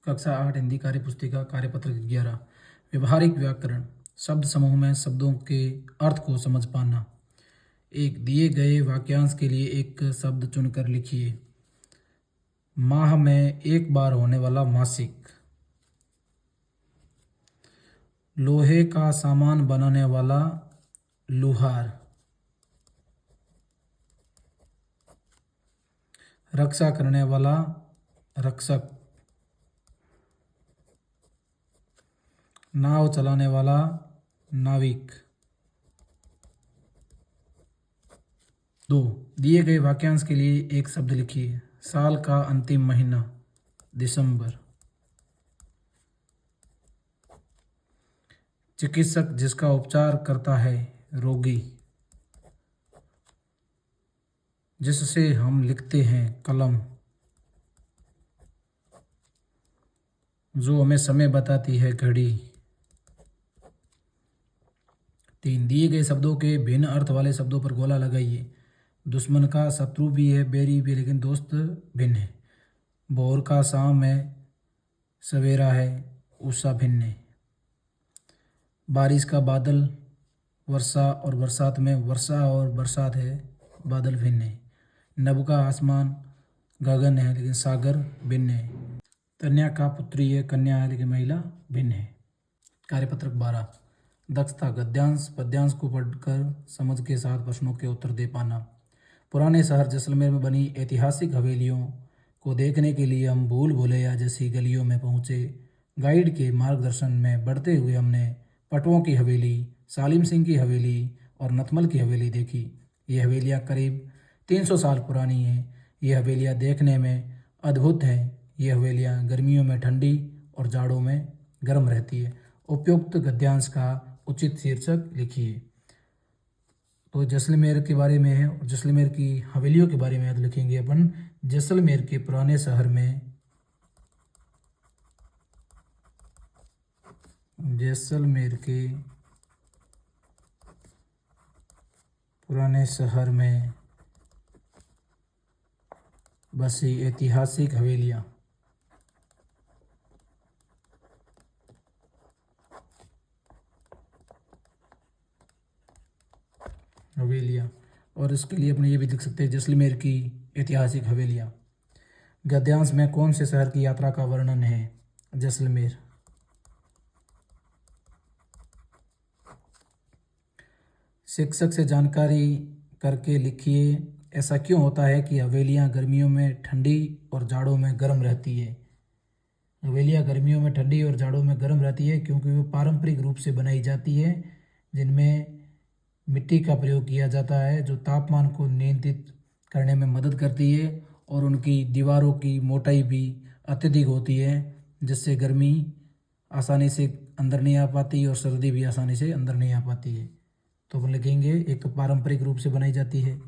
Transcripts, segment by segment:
कक्षा 8 हिंदी कार्य पुस्तिका कार्यपत्र 11। व्यवहारिक व्याकरण। शब्द समूह में शब्दों के अर्थ को समझ पाना। एक दिए गए वाक्यांश के लिए एक शब्द चुनकर लिखिए। माह में एक बार होने वाला मासिक। लोहे का सामान बनाने वाला लुहार। रक्षा करने वाला रक्षक। नाव चलाने वाला नाविक। 2 दिए गए वाक्यांश के लिए एक शब्द लिखिए। साल का अंतिम महीना दिसंबर। चिकित्सक जिसका उपचार करता है रोगी। जिससे हम लिखते हैं कलम। जो हमें समय बताती है घड़ी। 3 दिए गए शब्दों के भिन्न अर्थ वाले शब्दों पर गोला लगाइए। दुश्मन का शत्रु भी है, बैरी भी है, लेकिन दोस्त भिन्न है। भोर का शाम है, सवेरा है, उषा भिन्न है। बारिश का बादल वर्षा और बरसात में वर्षा और बरसात है, बादल भिन्न है। नभ का आसमान गगन है, लेकिन सागर भिन्न है। कन्या का पुत्री है, कन्या है, लेकिन महिला भिन्न है। कार्यपत्रक 12। दक्षता। गद्यांश पद्यांश को पढ़कर समझ के साथ प्रश्नों के उत्तर दे पाना। पुराने शहर जैसलमेर में बनी ऐतिहासिक हवेलियों को देखने के लिए हम भूल भुलैया जैसी गलियों में पहुंचे। गाइड के मार्गदर्शन में बढ़ते हुए हमने पटवों की हवेली, सालिम सिंह की हवेली और नथमल की हवेली देखी। ये हवेलियाँ करीब 300 साल पुरानी हैं। ये हवेलियाँ देखने में अद्भुत हैं। ये हवेलियाँ गर्मियों में ठंडी और जाड़ों में गर्म रहती है। उपयुक्त गद्यांश का उचित शीर्षक लिखिए। तो जैसलमेर के बारे में है और जैसलमेर की हवेलियों के बारे में लिखेंगे अपन। जैसलमेर के पुराने शहर में जैसलमेर के पुराने शहर में बसी ऐतिहासिक हवेलियाँ। और इसके लिए अपने ये भी लिख सकते हैं जैसलमेर की ऐतिहासिक हवेलियाँ। गद्यांश में कौन से शहर की यात्रा का वर्णन है? जैसलमेर। शिक्षक से जानकारी करके लिखिए। ऐसा क्यों होता है कि हवेलियाँ गर्मियों में ठंडी और जाड़ों में गर्म रहती है? हवेलियाँ गर्मियों में ठंडी और जाड़ों में गर्म रहती है क्योंकि वो पारंपरिक रूप से बनाई जाती है, जिनमें मिट्टी का प्रयोग किया जाता है, जो तापमान को नियंत्रित करने में मदद करती है। और उनकी दीवारों की मोटाई भी अत्यधिक होती है, जिससे गर्मी आसानी से अंदर नहीं आ पाती और सर्दी भी आसानी से अंदर नहीं आ पाती है। तो हम लिखेंगे, एक तो पारंपरिक रूप से बनाई जाती है,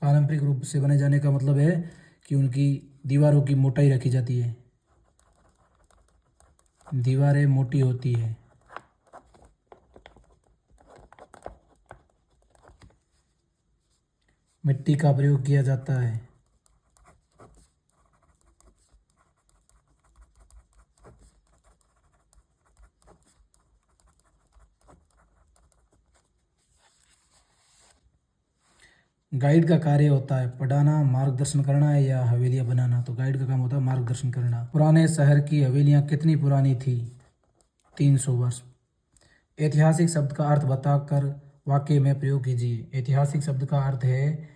पारंपरिक रूप से बनाए जाने का मतलब है कि उनकी दीवारों की मोटाई रखी जाती है, दीवारें मोटी होती है। मिट्टी का प्रयोग किया जाता है। गाइड का कार्य होता है पढ़ाना, मार्गदर्शन करना है या हवेलियाँ बनाना। तो गाइड का काम होता है मार्गदर्शन करना। पुराने शहर की हवेलियाँ कितनी पुरानी थी? 300 वर्ष। ऐतिहासिक शब्द का अर्थ बताकर वाक्य में प्रयोग कीजिए। ऐतिहासिक शब्द का अर्थ है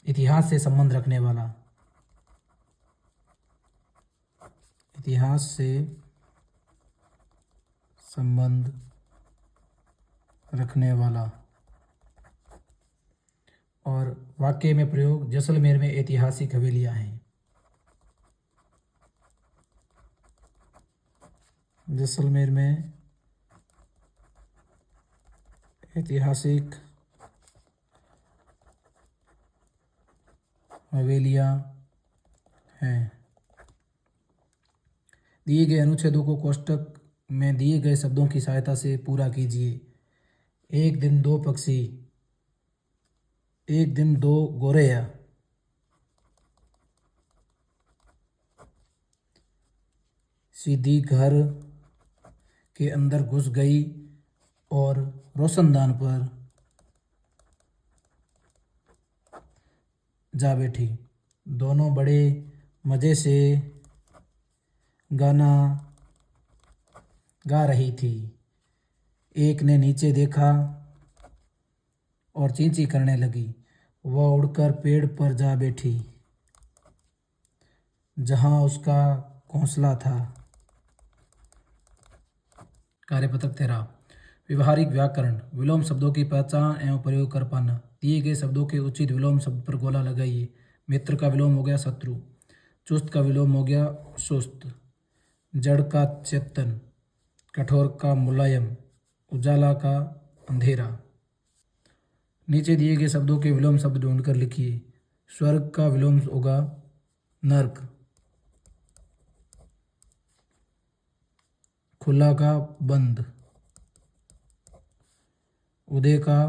इतिहास से संबंध रखने वाला। इतिहास से संबंध रखने वाला। और वाक्य में प्रयोग, जैसलमेर में ऐतिहासिक हवेलियाँ हैं। जैसलमेर में ऐतिहासिक हवेलियाँ हैं। दिए गए अनुच्छेदों को कोष्टक में दिए गए शब्दों की सहायता से पूरा कीजिए। एक दिन दो पक्षी, एक दिन दो गोरैया, सीधी घर के अंदर घुस गई और रोशनदान पर जा बैठी। दोनों बड़े मज़े से गाना गा रही थी। एक ने नीचे देखा और चींची करने लगी। वह उड़कर पेड़ पर जा बैठी जहां उसका घोंसला था। कार्यपत्रक 13। व्यवहारिक व्याकरण, विलोम शब्दों की पहचान एवं प्रयोग कर पाना। दिए गए शब्दों के उचित विलोम शब्द पर गोला लगाइए। मित्र का विलोम हो गया शत्रु, चुस्त का विलोम हो गया सुस्त, जड़ का चेतन, कठोर का मुलायम, उजाला का अंधेरा। नीचे दिए गए शब्दों के विलोम शब्द ढूंढकर लिखिए। स्वर्ग का विलोम होगा नर्क, खुला का बंद, उदय का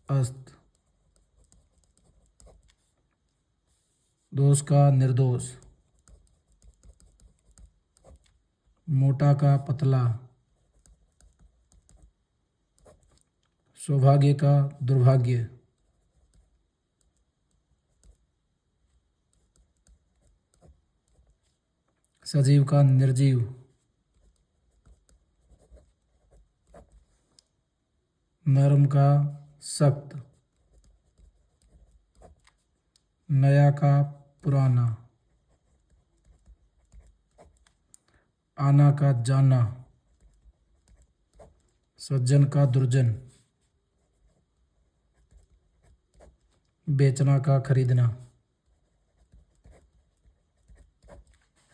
अस्त, दोष का निर्दोष, मोटा का पतला, सौभाग्य का दुर्भाग्य, सजीव का निर्जीव, नरम का सख्त, नया का पुराना, आना का जाना, सज्जन का दुर्जन, बेचना का खरीदना।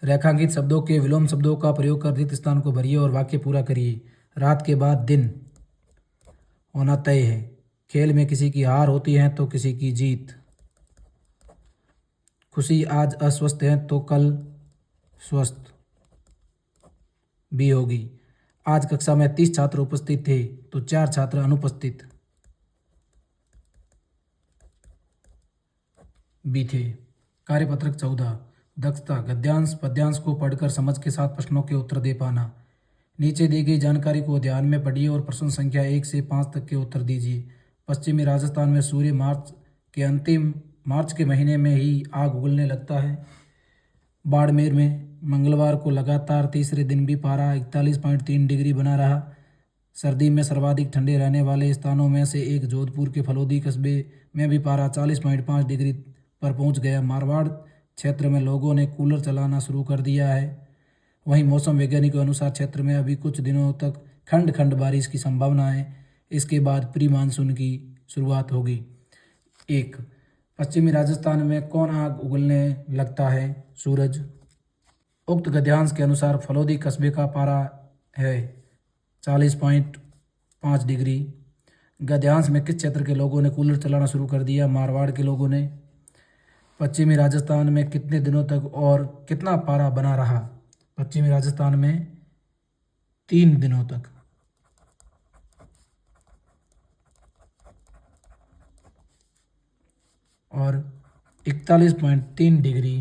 रेखांकित शब्दों के विलोम शब्दों का प्रयोग कर रिक्त स्थान को भरिए और वाक्य पूरा करिए। रात के बाद दिन होना तय है। खेल में किसी की हार होती है तो किसी की जीत। खुशी आज अस्वस्थ है तो कल स्वस्थ भी होगी। आज कक्षा में 30 छात्र उपस्थित थे तो 4 छात्र अनुपस्थित भी थे। कार्यपत्रक 14। दक्षता, गद्यांश पद्यांश को पढ़कर समझ के साथ प्रश्नों के उत्तर दे पाना। नीचे दी गई जानकारी को ध्यान में पढ़िए और प्रश्न संख्या 1 से 5 तक के उत्तर दीजिए। पश्चिमी राजस्थान में सूर्य मार्च के महीने में ही आग उगलने लगता है। बाड़मेर में मंगलवार को लगातार तीसरे दिन भी पारा 41.3 डिग्री बना रहा। सर्दी में सर्वाधिक ठंडे रहने वाले स्थानों में से एक जोधपुर के फलोदी कस्बे में भी पारा 40.5 डिग्री पर पहुंच गया। मारवाड़ क्षेत्र में लोगों ने कूलर चलाना शुरू कर दिया है। वहीं मौसम वैज्ञानिकों के अनुसार क्षेत्र में अभी कुछ दिनों तक खंड खंड बारिश की संभावना है। इसके बाद प्री मानसून की शुरुआत होगी। 1। पश्चिमी राजस्थान में कौन आग उगलने लगता है? सूरज। उक्त गद्यांश के अनुसार फलोदी कस्बे का पारा है 40.5 डिग्री। गद्यांश में किस क्षेत्र के लोगों ने कूलर चलाना शुरू कर दिया? मारवाड़ के लोगों ने। पश्चिमी राजस्थान में कितने दिनों तक और कितना पारा बना रहा? पश्चिमी राजस्थान में 3 दिनों तक। और 41.3 डिग्री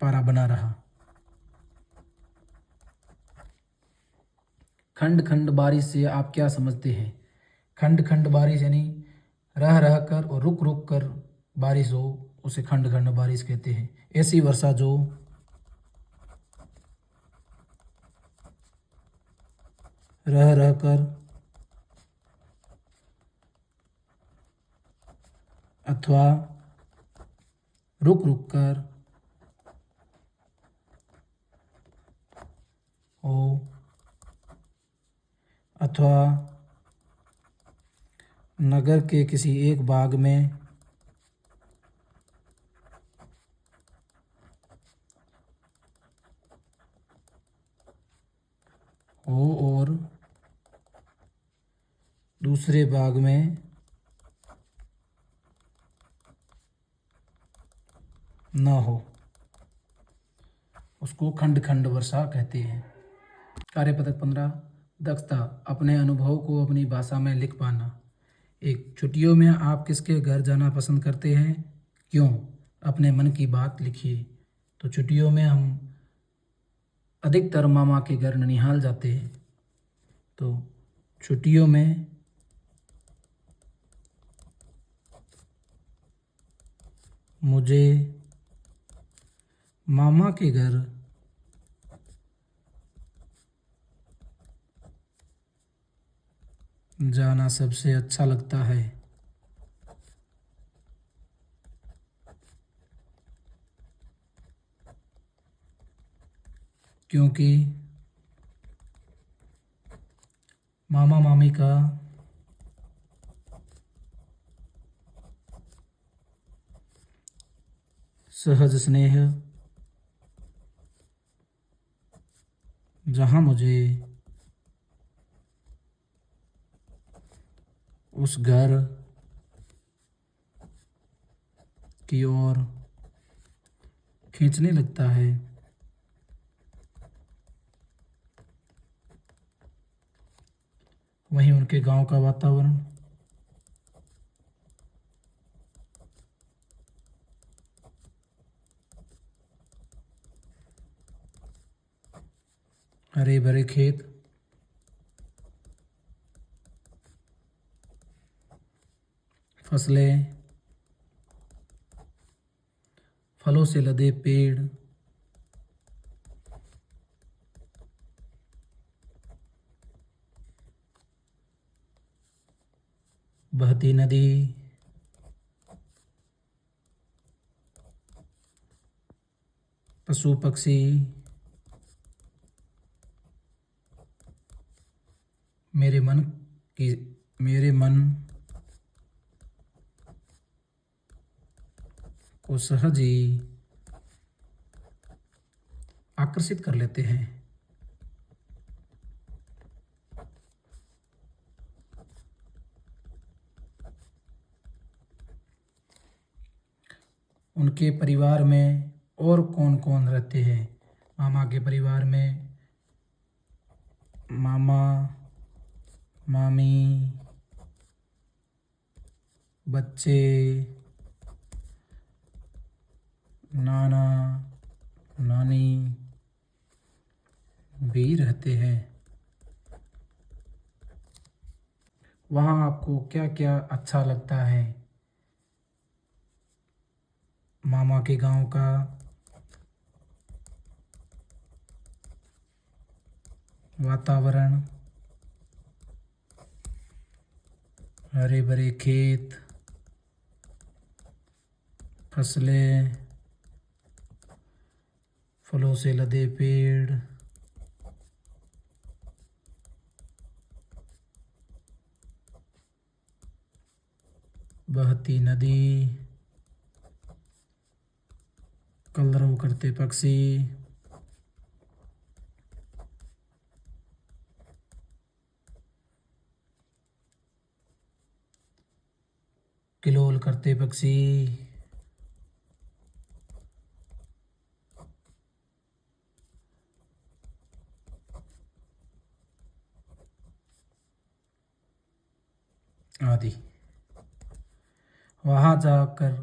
पारा बना रहा। खंड खंड बारिश से आप क्या समझते हैं? खंड खंड बारिश यानी रह रह कर और रुक रुक कर बारिश हो, उसे खंड खंड बारिश कहते हैं। ऐसी वर्षा जो रह रह कर अथवा रुक रुक कर हो अथवा नगर के किसी एक भाग में हो और दूसरे भाग में न हो, उसको खंड खंड वर्षा कहते हैं। कार्यपत्रक 15। दक्षता, अपने अनुभव को अपनी भाषा में लिख पाना। एक, छुट्टियों में आप किसके घर जाना पसंद करते हैं, क्यों? अपने मन की बात लिखिए। तो छुट्टियों में हम अधिकतर मामा के घर ननिहाल जाते हैं। तो छुट्टियों में मुझे मामा के घर जाना सबसे अच्छा लगता है, क्योंकि मामा मामी का सहज स्नेह जहाँ मुझे उस घर की ओर खींचने लगता है। वहीं उनके गांव का वातावरण हरे भरे खेत, फसलें, फलों से लदे पेड़, बहती नदी, पशु पक्षी, मेरे मन मेरे मन को सहज ही आकर्षित कर लेते हैं। उनके परिवार में और कौन कौन रहते हैं? मामा के परिवार में मामा, मामी, बच्चे, नाना, नानी भी रहते हैं। वहाँ आपको क्या क्या अच्छा लगता है? मामा के गांव का वातावरण, हरे भरे खेत, फसलें, फलों से लदे पेड़, बहती नदी, कलरव करते पक्षी, किलोल करते पक्षी, आदि। वहाँ जाकर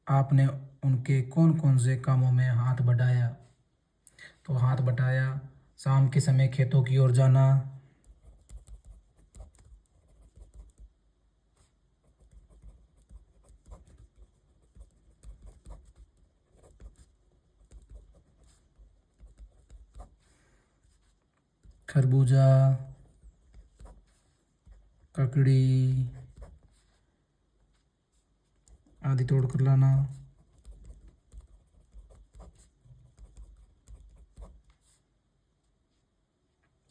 आपने उनके कौन कौन से कामों में हाथ बढ़ाया? तो हाथ बटाया, शाम के समय खेतों की ओर जाना, खरबूजा, ककड़ी आदि तोड़ कर लाना,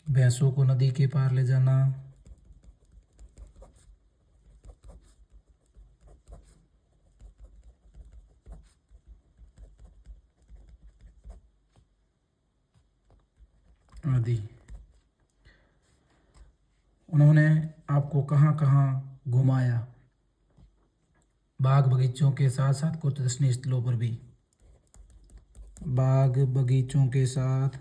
भैंसों को नदी के पार ले जाना, आदि। उन्होंने आपको कहाँ कहाँ घुमाया? बाग बगीचों के साथ साथ कुछ दर्शनीय स्थलों पर भी। बाग बगीचों के साथ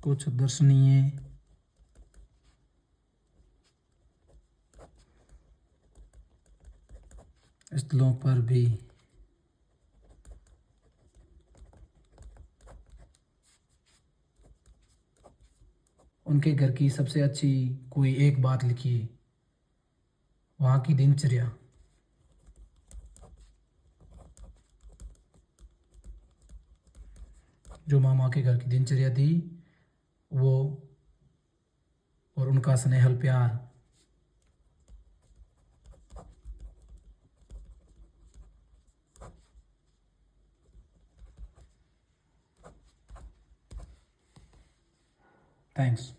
कुछ दर्शनीय स्थलों पर भी उनके घर की सबसे अच्छी कोई एक बात लिखिए। वहाँ की दिनचर्या, जो मामा के घर की दिनचर्या थी वो, और उनका स्नेहल प्यार। थैंक्स।